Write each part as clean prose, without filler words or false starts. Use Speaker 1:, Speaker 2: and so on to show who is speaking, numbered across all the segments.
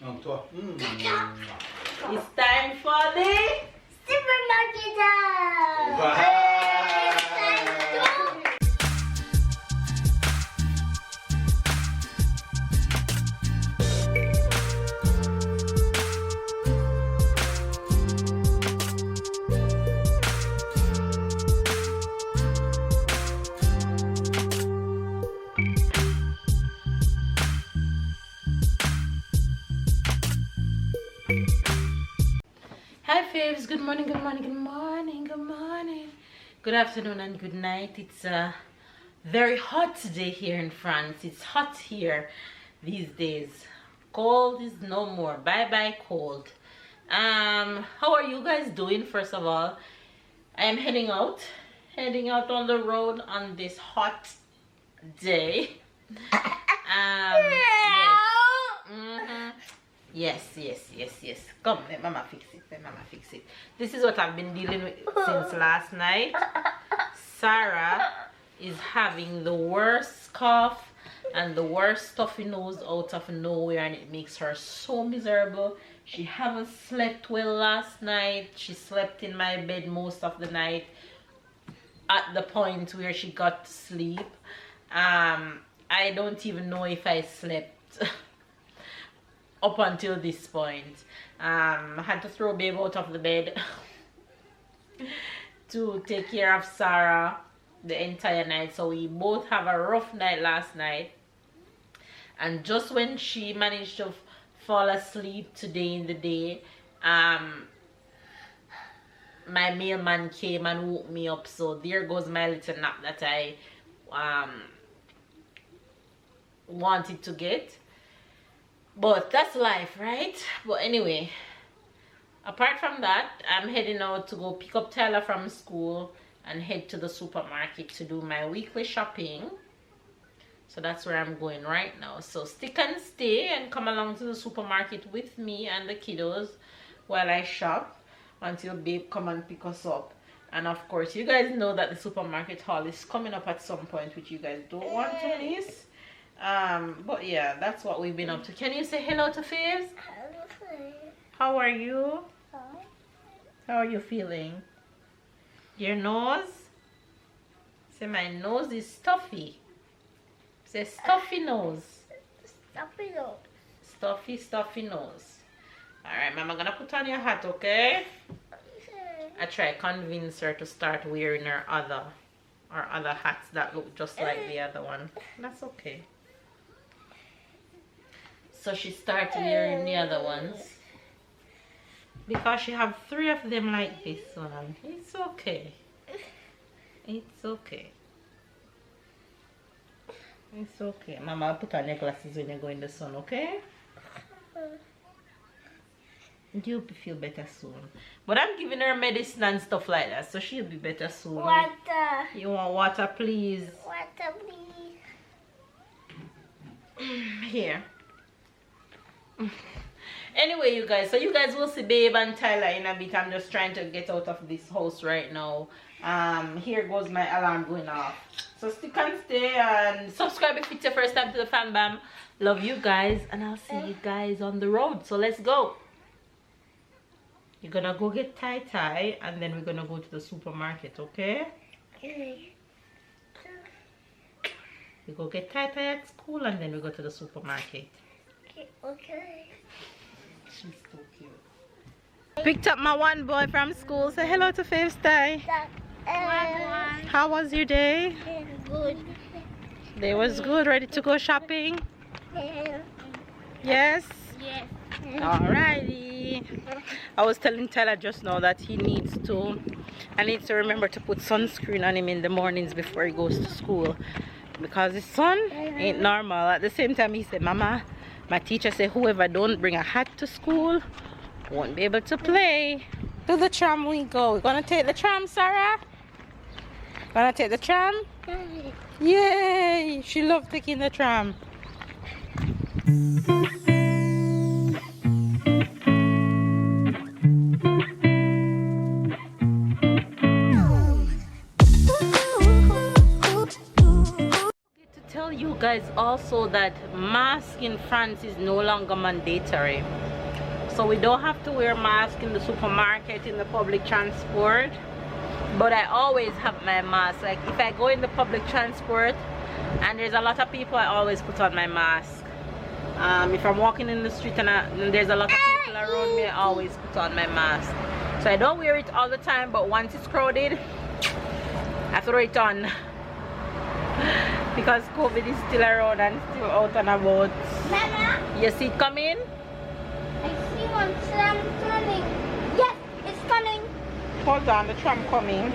Speaker 1: It's time for the
Speaker 2: supermarket.
Speaker 1: Hi faves, good morning, good morning, good morning, good morning, good afternoon and good night. It's a very hot day here in France. It's hot here these days. Cold is no more. Bye bye cold. How are you guys doing? First of all, I am heading out on the road on this hot day. Yes. Yes. Come, let mama fix it. This is what I've been dealing with since last night. Sarah is having the worst cough and the worst stuffy nose out of nowhere, and it makes her so miserable. She haven't slept well last night. She slept in my bed most of the night at the point where she got to sleep. I don't even know if I slept up until this point. I had to throw babe out of the bed to take care of Sarah the entire night. So we both have a rough night last night. And just when she managed to fall asleep today in the day, my mailman came and woke me up. So there goes my little nap that I wanted to get. But that's life, right? But anyway, apart from that, I'm heading out to go pick up Tyler from school and head to the supermarket to do my weekly shopping. So that's where I'm going right now. So stick and stay and come along to the supermarket with me and the kiddos while I shop until babe come and pick us up. And of course, you guys know that the supermarket haul is coming up at some point, which you guys don't want to miss. But yeah, that's what we've been up to. Can you say hello to Faves?
Speaker 2: Hello.
Speaker 1: How are you?
Speaker 2: Hi.
Speaker 1: How are you feeling? Your nose? Say my nose is stuffy. Say stuffy nose.
Speaker 2: Stuffy nose.
Speaker 1: Stuffy nose. Alright, Mama, gonna put on your hat, okay? I try convince her to start wearing her other hats that look just like the other one. That's okay. So she started wearing the other ones because she have 3 of them like this one. It's okay. It's okay. It's okay. Mama, put on your glasses when you go in the sun, okay? You'll feel better soon. But I'm giving her medicine and stuff like that, so she'll be better soon.
Speaker 2: Water.
Speaker 1: You want water, please?
Speaker 2: Water, please.
Speaker 1: Here. Anyway, you guys, so you guys will see babe and Tyler in a bit. I'm just trying to get out of this house right now. Here goes my alarm going off. So stick and stay and subscribe if it's your first time to the Fan Bam. Love you guys, and I'll see you guys on the road. So let's go. You're gonna go get tie, and then we're gonna go to the supermarket, okay?
Speaker 2: Okay.
Speaker 1: We go get tie at school, and then we go to the supermarket.
Speaker 2: Okay.
Speaker 1: She's so cute. Picked up my one boy from school. Say hello to Faves Ty. How was your day?
Speaker 2: Good.
Speaker 1: Day was good. Ready to go shopping? Yes?
Speaker 2: Yes.
Speaker 1: Alrighty. I was telling Tyler just now that I need to remember to put sunscreen on him in the mornings before he goes to school, because the sun ain't normal. At the same time, he said, Mama, my teacher said whoever don't bring a hat to school won't be able to play. To the tram we go. We're gonna take the tram, Sarah? Gonna take the tram? Yay! She loved taking the tram. also that mask in France is no longer mandatory. So we don't have to wear mask in the supermarket, in the public transport. But I always have my mask. Like if I go in the public transport and there's a lot of people, I always put on my mask. If I'm walking in the street and there's a lot of people around me, I always put on my mask. So I don't wear it all the time, but once it's crowded, I throw it on. Because COVID is still around and still out and about.
Speaker 2: Mama?
Speaker 1: You see it coming?
Speaker 2: I see one tram coming. Yes, it's coming.
Speaker 1: Hold on, the tram coming.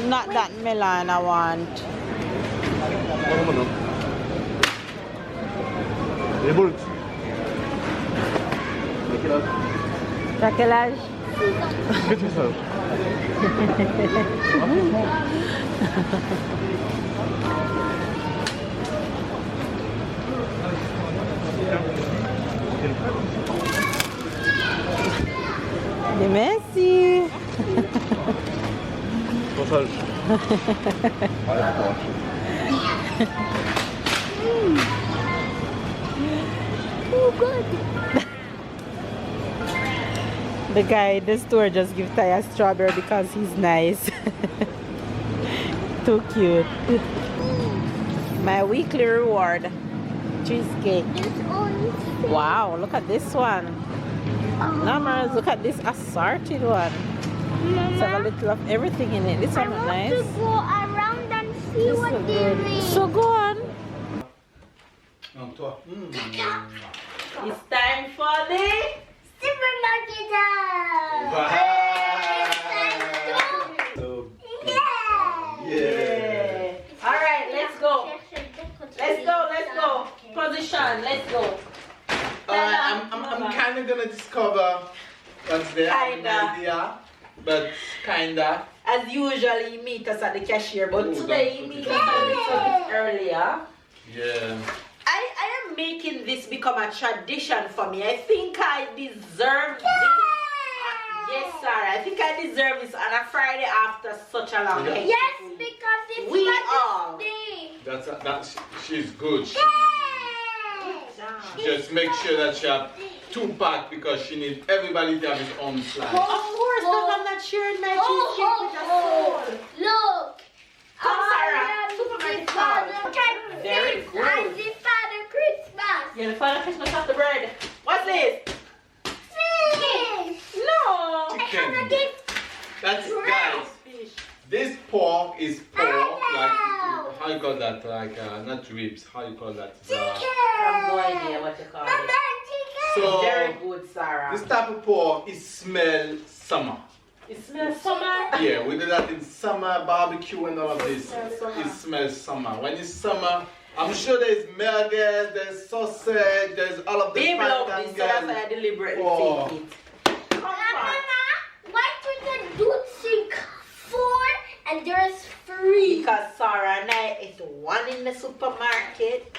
Speaker 1: Not that melon I want. Pra quel âge? Merci.
Speaker 2: Oh, good.
Speaker 1: The guy at the store just give Ty a strawberry because he's nice. Too cute. My weekly reward, cheesecake. Wow, look at this one. Numbers, look at this assorted one. It's a little of everything in it. This one is nice.
Speaker 2: I want to go around and see
Speaker 1: This
Speaker 2: what
Speaker 1: is
Speaker 2: they
Speaker 1: good.
Speaker 2: make.
Speaker 1: So go on.
Speaker 2: Tata.
Speaker 1: It's time for the
Speaker 2: Supermarket time.
Speaker 1: yeah. All right, let's go. Let's go. Let's go. Position. Let's go.
Speaker 3: I'm kind of gonna discover what's there. I have an idea, but kinda.
Speaker 1: As usual, he meet us at the cashier, but today he meet us a little bit earlier.
Speaker 3: Yeah.
Speaker 1: I am making this become a tradition for me. I think I deserve this. Yes, sir. I think I deserve this on a Friday after such a long day.
Speaker 2: Yes, because it's
Speaker 1: We
Speaker 2: Mother's
Speaker 1: are.
Speaker 2: Day.
Speaker 3: She's good. She just make sure that she have 2-pack because she needs everybody to have his own slice.
Speaker 1: Of course, because I'm not sharing my cheesecake with a soul.
Speaker 2: Look.
Speaker 1: Come, Sarah.
Speaker 2: I am
Speaker 1: Supermarket
Speaker 2: the Father
Speaker 1: card. Very
Speaker 2: Christmas.
Speaker 1: good.
Speaker 2: I'm the Father Christmas.
Speaker 1: Yeah, the Father Christmas of the bread. What's this?
Speaker 2: Fish.
Speaker 1: No.
Speaker 2: I have a gift.
Speaker 3: That's guys.
Speaker 1: Fish.
Speaker 3: This pork is pork, like
Speaker 2: Hello.
Speaker 3: how you call that? Like not ribs. How you call that?
Speaker 1: I have no idea what you call
Speaker 2: Mama,
Speaker 1: it.
Speaker 2: chicken.
Speaker 3: So
Speaker 1: Very good, Sarah.
Speaker 3: this type of pork is smell summer.
Speaker 1: It smells summer.
Speaker 3: Yeah, we do that in summer, barbecue and all of this.
Speaker 1: Summer.
Speaker 3: It smells summer. When it's summer, I'm sure there's merguez, there's sausage, there's all of the
Speaker 1: Baby love
Speaker 3: pant
Speaker 1: this,
Speaker 3: and
Speaker 1: so that's
Speaker 3: girl.
Speaker 1: why I deliberately
Speaker 3: Oh.
Speaker 1: take it. Come on.
Speaker 2: Mama, why couldn't you think 4 and there's 3?
Speaker 1: Because Sarah and I is one in the supermarket.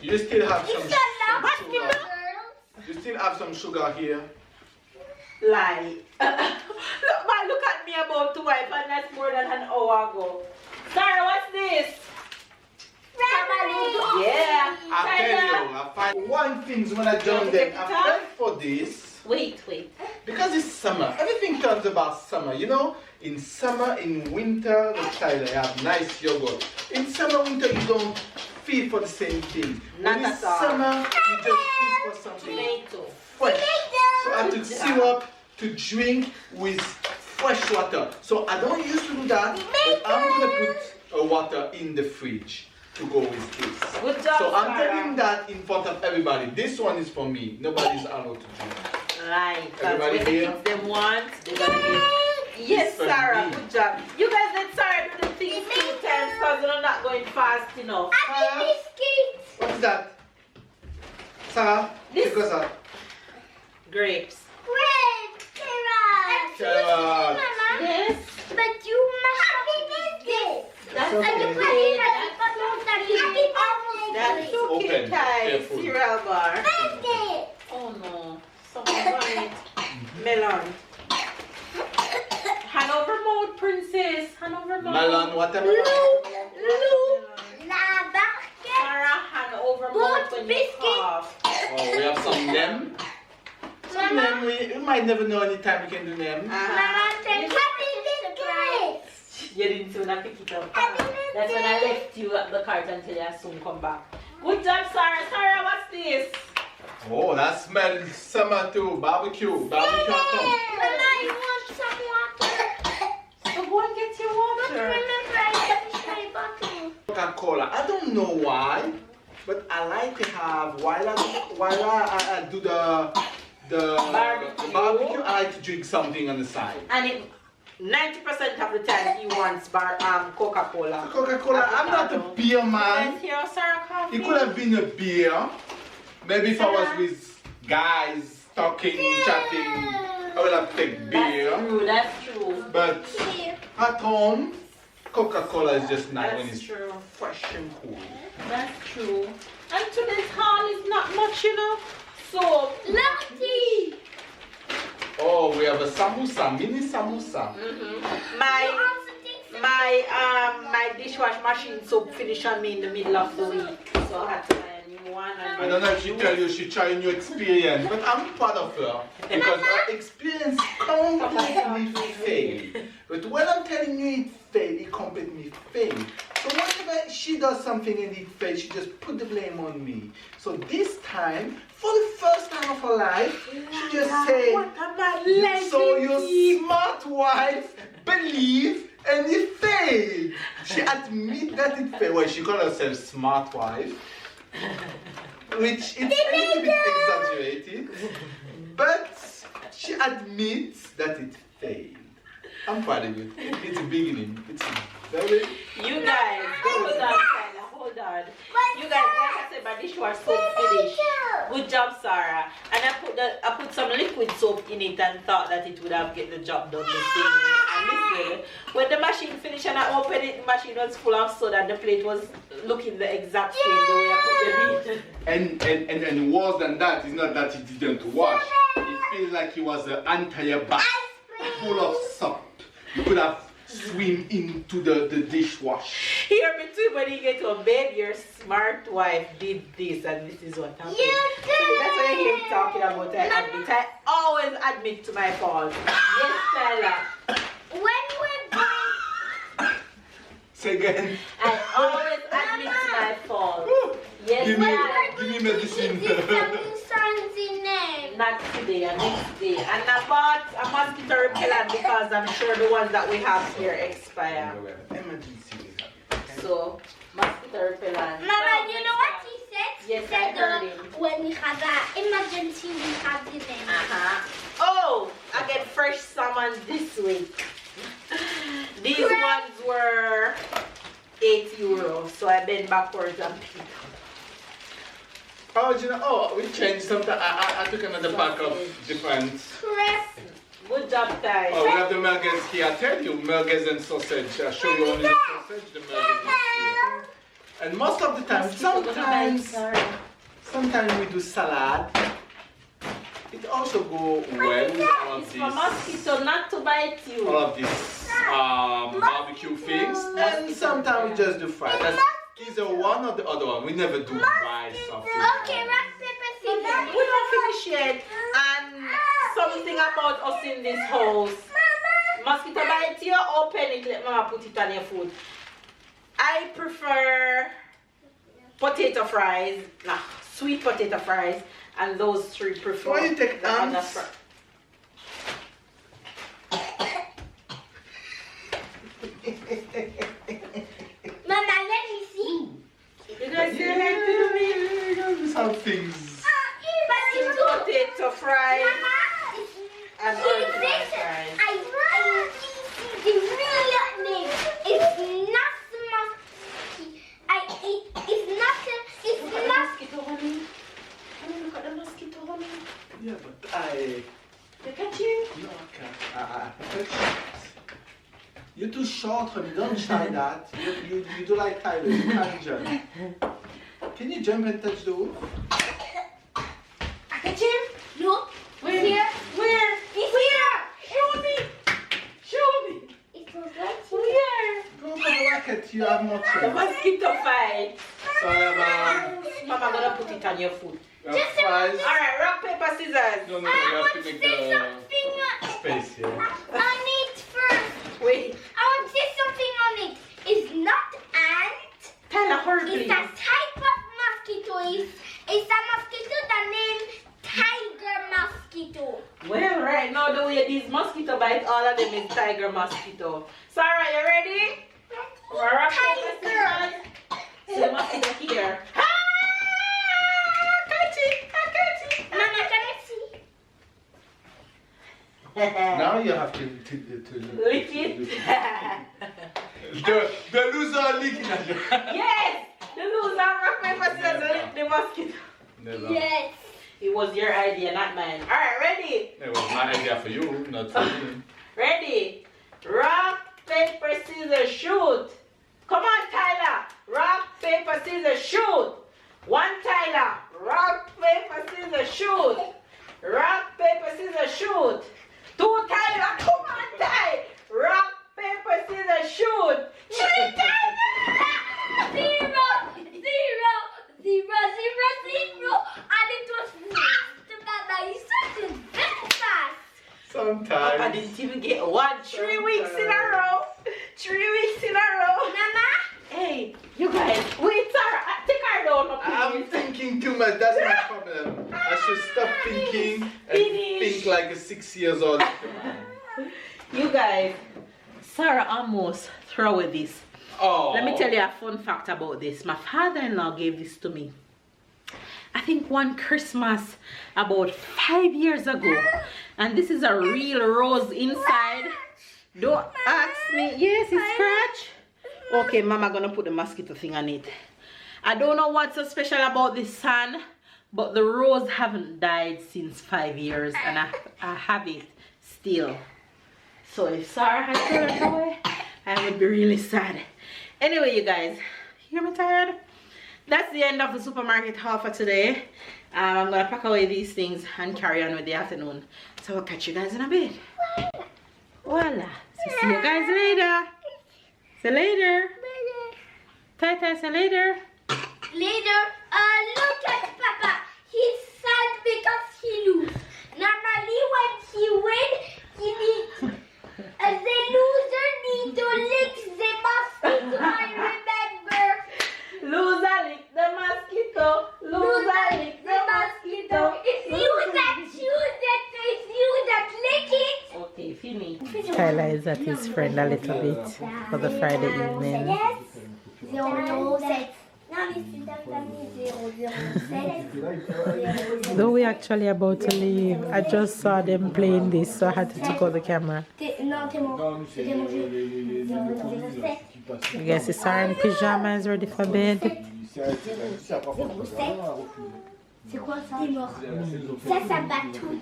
Speaker 3: You still have some
Speaker 2: It's a lot,
Speaker 3: sugar.
Speaker 2: girls.
Speaker 3: You still have some sugar here.
Speaker 1: Lie. Look, man, look at me about to wipe, and that's more than an hour ago. Sarah, what's this? Yeah.
Speaker 3: I tell you, I find one thing when I done them. I felt for this
Speaker 1: Wait.
Speaker 3: because it's summer. Everything comes about summer, you know. In summer, in winter, the child have nice yogurt. In summer, winter, you don't feel for the same thing.
Speaker 1: Not
Speaker 3: when it's
Speaker 1: at all.
Speaker 3: summer, you just feel for something
Speaker 1: Tomato.
Speaker 3: fresh. So I took syrup, to drink with fresh water. So I don't used to do that, but I'm gonna put water in the fridge to go with this.
Speaker 1: Good job,
Speaker 3: so I'm
Speaker 1: Sarah.
Speaker 3: telling that in front of everybody. This one is for me. Nobody's allowed to drink.
Speaker 1: Right.
Speaker 3: Everybody
Speaker 1: When the
Speaker 3: here?
Speaker 1: kids them want, they're gonna give. Yes,
Speaker 3: It's for
Speaker 1: Sarah.
Speaker 3: me.
Speaker 1: Good job. You guys let Sarah do the things 2 times because they're not going fast enough.
Speaker 3: Sarah, what is that? Sarah,
Speaker 1: This-
Speaker 3: take us out.
Speaker 1: Grapes.
Speaker 3: Carrot.
Speaker 1: Yes.
Speaker 2: But you must have this.
Speaker 1: That's
Speaker 3: okay.
Speaker 2: And you put
Speaker 1: okay.
Speaker 2: it at the bottom that you
Speaker 1: That's okay,
Speaker 3: Open.
Speaker 1: guys.
Speaker 3: Careful.
Speaker 1: Cereal bar.
Speaker 2: Birthday.
Speaker 1: Oh no. Someone want it. Melon. Hand over mouth, princess. Hand over mouth.
Speaker 3: Melon, whatever.
Speaker 2: La barquette.
Speaker 1: Sarah, hand over mouth when you
Speaker 2: biscuit.
Speaker 1: cough.
Speaker 3: Oh, we have some them. Some them, we might never know any time we can do them.
Speaker 2: Mama said, happy birthday.
Speaker 1: You didn't see when I pick it up. That's when I left you at the cart until I soon come back. Good job, Sarah. Sarah, what's this?
Speaker 3: Oh, that smells summer too. Barbecue. Barbecue at home.
Speaker 2: Mama, you want some water?
Speaker 1: So go and get your water.
Speaker 2: Remember, I finished my bottle.
Speaker 3: Coca-Cola. I don't know why, but I like to have while I do the barbecue, I like to drink something on the side.
Speaker 1: And it 90% of the time he wants Coca-Cola.
Speaker 3: Coca-Cola. I'm not a beer man.
Speaker 1: Let's hear Sarah coffee.
Speaker 3: It could have been a beer. Maybe if I was with guys talking, chatting, I would have taken beer.
Speaker 1: That's true, that's true.
Speaker 3: But at home, Coca-Cola is just nice when
Speaker 1: That's
Speaker 3: it's
Speaker 1: true.
Speaker 3: fresh and cool.
Speaker 1: That's true. And today's haul is not much, you know. So,
Speaker 2: Lucky.
Speaker 3: Oh, we have a samosa, mini samosa.
Speaker 1: my dishwash machine soap finished on me in the middle of the week. So I had to buy a new one. And
Speaker 3: I don't know if she tell you she trying new experience, but I'm proud of her because her experience completely failed. But when I'm telling you it failed, it completely failed. So whenever she does something and it fails, she just put the blame on me. So this time, for the first time of her life, she just said, so your smart wife believe and it failed. She admit that it failed. Well, she called herself smart wife, which is a little bit exaggerated, but she admits that it failed. I'm proud of you. It's a beginning. It's very...
Speaker 1: You guys, hold on, Tyler, hold on. You guys, like I said, my dishwash soap finished. Good job, Sarah. And I put some liquid soap in it and thought that it would have get the job done the same way. And listen, when the machine finished and I opened it, the machine was full of soda and the plate was looking the exact same the way I put it in.
Speaker 3: And worse than that, it's not that it didn't wash. It feels like it was an entire bath full of soap. You could have swim into the dishwash.
Speaker 1: Here between when you get to a bed, your smart wife did this and this is what happened. That's why I hear you talking about I admit. I always admit to my fault. Yes, Tyler.
Speaker 2: When we're going,
Speaker 3: Say again.
Speaker 1: I always admit to my fault. Yes,
Speaker 3: Give me
Speaker 1: Tyler.
Speaker 3: medicine.
Speaker 2: songs in there.
Speaker 1: Not today, next day. And I bought a mosquito repellent because I'm sure the ones that we have here expire.
Speaker 3: Emergency we have.
Speaker 1: So, mosquito repellent.
Speaker 2: Mama, you know what he said?
Speaker 1: Yes,
Speaker 2: He said,
Speaker 1: I heard him.
Speaker 2: when we have an emergency, we have the name.
Speaker 1: Oh, I get fresh salmon this week. These ones were €8, so I bend backwards and pick up.
Speaker 3: Oh, you know, we changed something. I took another pack of different.
Speaker 2: Crap.
Speaker 1: Good job, Ty.
Speaker 3: Oh, we have the merguez here. I tell you, merguez and sausage. I'll show you only the sausage, the merguez is here. And most of the time, sometimes we do salad. It also go well with all of
Speaker 1: It's
Speaker 3: these.
Speaker 1: for mosquito not to bite you.
Speaker 3: All of these barbecue things. And sometimes we just do fried. That's either one or the other one. We never do rice or fish.
Speaker 2: Okay, rock, paper, scissors.
Speaker 1: We don't finish yet. And something about us in this house. Mosquito bite you, open it, let mama put it on your food. I prefer potato fries, sweet potato fries, and those three prefer
Speaker 3: Why you take
Speaker 1: the other
Speaker 3: ants?
Speaker 2: Mama, let me see.
Speaker 1: You guys say like to me?
Speaker 3: These are things.
Speaker 2: But it's
Speaker 1: Potato fry
Speaker 2: Mama,
Speaker 1: and
Speaker 2: it's
Speaker 1: original
Speaker 2: this.
Speaker 1: fries.
Speaker 2: I the real name. It's not it's not.
Speaker 1: Mosquito, honey. Honey, look at the mosquito, honey.
Speaker 3: Yeah, but
Speaker 1: You catch him?
Speaker 3: no, I can't. You're too short, honey. Don't try that. You do like Tyler. You can't jump. Can you jump and touch the roof?
Speaker 1: I catch him?
Speaker 2: No.
Speaker 1: Where?
Speaker 2: Here.
Speaker 1: Where?
Speaker 2: It's here.
Speaker 1: Show me. Show me.
Speaker 2: It was right here.
Speaker 1: Where?
Speaker 3: Go for the racket. You have more
Speaker 1: The
Speaker 3: chance.
Speaker 1: mosquito fight.
Speaker 3: Sorry about
Speaker 1: Mama gonna put it on your foot.
Speaker 2: Just
Speaker 3: fries.
Speaker 1: Alright, rock, paper, scissors.
Speaker 3: No,
Speaker 2: I
Speaker 3: you have
Speaker 2: want
Speaker 3: to
Speaker 2: to
Speaker 3: make
Speaker 2: say
Speaker 3: the
Speaker 2: something
Speaker 3: space here.
Speaker 2: on it first.
Speaker 1: Wait.
Speaker 2: I want to say something on it. It's not ant.
Speaker 1: Tyler, hurry,
Speaker 2: It's
Speaker 1: please.
Speaker 2: a type of mosquito. It's a mosquito that named tiger mosquito.
Speaker 1: Well, right now the way these mosquito bite, all of them is tiger mosquito. Sarah, you ready? Rock, paper, scissors. So the mosquito here. Ah! Catch it! I catch it!
Speaker 2: Mama, can I see?
Speaker 3: Now you have to
Speaker 1: Lick it.
Speaker 3: the loser licking at you.
Speaker 1: Yes! The loser rock, paper, scissors lick the mosquito.
Speaker 3: Never.
Speaker 2: Yes.
Speaker 1: It was your idea, not mine. Alright, ready?
Speaker 3: It was my idea for you, not for me.
Speaker 1: Ready? Rock, paper, scissors, shoot. Come on, Tyler. Rock, paper, scissors, shoot. One, Tyler. Rock, paper, scissors, shoot. Rock, paper, scissors, shoot. Two, Tyler. Come on, Ty. Rock, paper, scissors, shoot. Three, Tyler.
Speaker 2: 0, 0, 0, 0, 0. And it was fast, Mama. You said it very fast.
Speaker 1: I
Speaker 3: Sometimes.
Speaker 1: didn't even get one. 3 weeks in a row. 3 weeks in a row.
Speaker 2: Mama?
Speaker 1: Hey, you guys. Wait, Sarah. Take her down,
Speaker 3: I'm
Speaker 1: please.
Speaker 3: thinking too much, that's my problem. I should stop thinking and think like a 6 years old.
Speaker 1: You guys, Sarah almost threw away this.
Speaker 3: Oh.
Speaker 1: Let me tell you a fun fact about this. My father-in-law gave this to me. I think one Christmas about 5 years ago. And this is a real rose inside. Don't ask me. Yes, it's scratch. Okay, Mama gonna put the mosquito thing on it. I don't know what's so special about this sun, but the rose haven't died since 5 years, and I have it still. So if Sarah had thrown it away, I would be really sad. Anyway, you guys, you hear me tired? That's the end of the supermarket haul for today. I'm gonna pack away these things and carry on with the afternoon. So I'll catch you guys in a bit. Voila. So see you guys later. See you later. Tata, see you later.
Speaker 2: Later, look at Papa. He's sad because he lose. Normally when he win, he needs the loser need to lick the mosquito. I remember.
Speaker 1: Loser lick the mosquito. Loser lick the mosquito.
Speaker 2: It's you that choose it. It's you that lick it.
Speaker 1: Okay, finish.
Speaker 4: Tyler is at his friend a little bit for the Friday evening.
Speaker 2: Yes. 007.
Speaker 4: Though we're actually about to leave, I just saw them playing this, so I had to take out the camera. I guess it's Sarah in pajamas ready for bed.
Speaker 2: C'est quoi ça? T'es mort. Ça bat tout.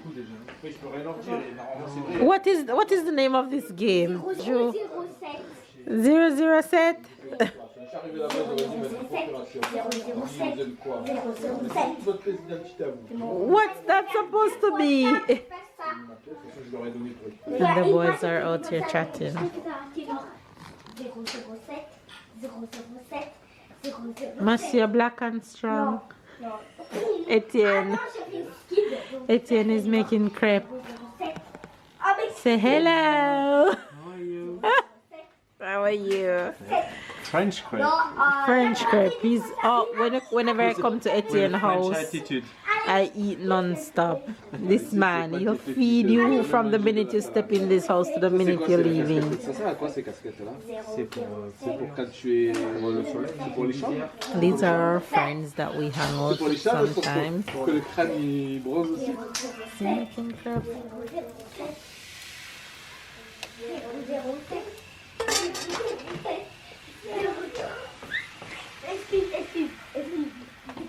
Speaker 4: What is the name of this game?
Speaker 2: 007.
Speaker 4: 007? What's that supposed to be? And the boys are out here chatting. Monsieur Black and Strong. Etienne is making crepe. Say hello. How are you?
Speaker 5: French crepe.
Speaker 4: French crepe. He's whenever I come to Etienne's house,
Speaker 5: attitude.
Speaker 4: I eat non-stop. This man, he'll feed you from the minute you step in this house to the minute you're leaving.
Speaker 5: Ça sert à quoi ces casquettes-là? C'est pour quand tu es le soleil, c'est pour les chambres?
Speaker 4: These are our friends that we hang out with sometimes.
Speaker 5: Pour que le crâne il bronze aussi.
Speaker 4: Making crab.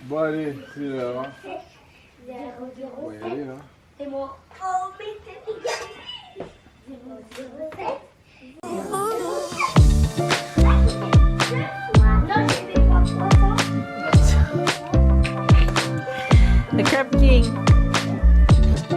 Speaker 5: Bon allez, c'est l'heure. Hein. On va y aller là.
Speaker 2: C'est mort. Oh, mais c'est 007.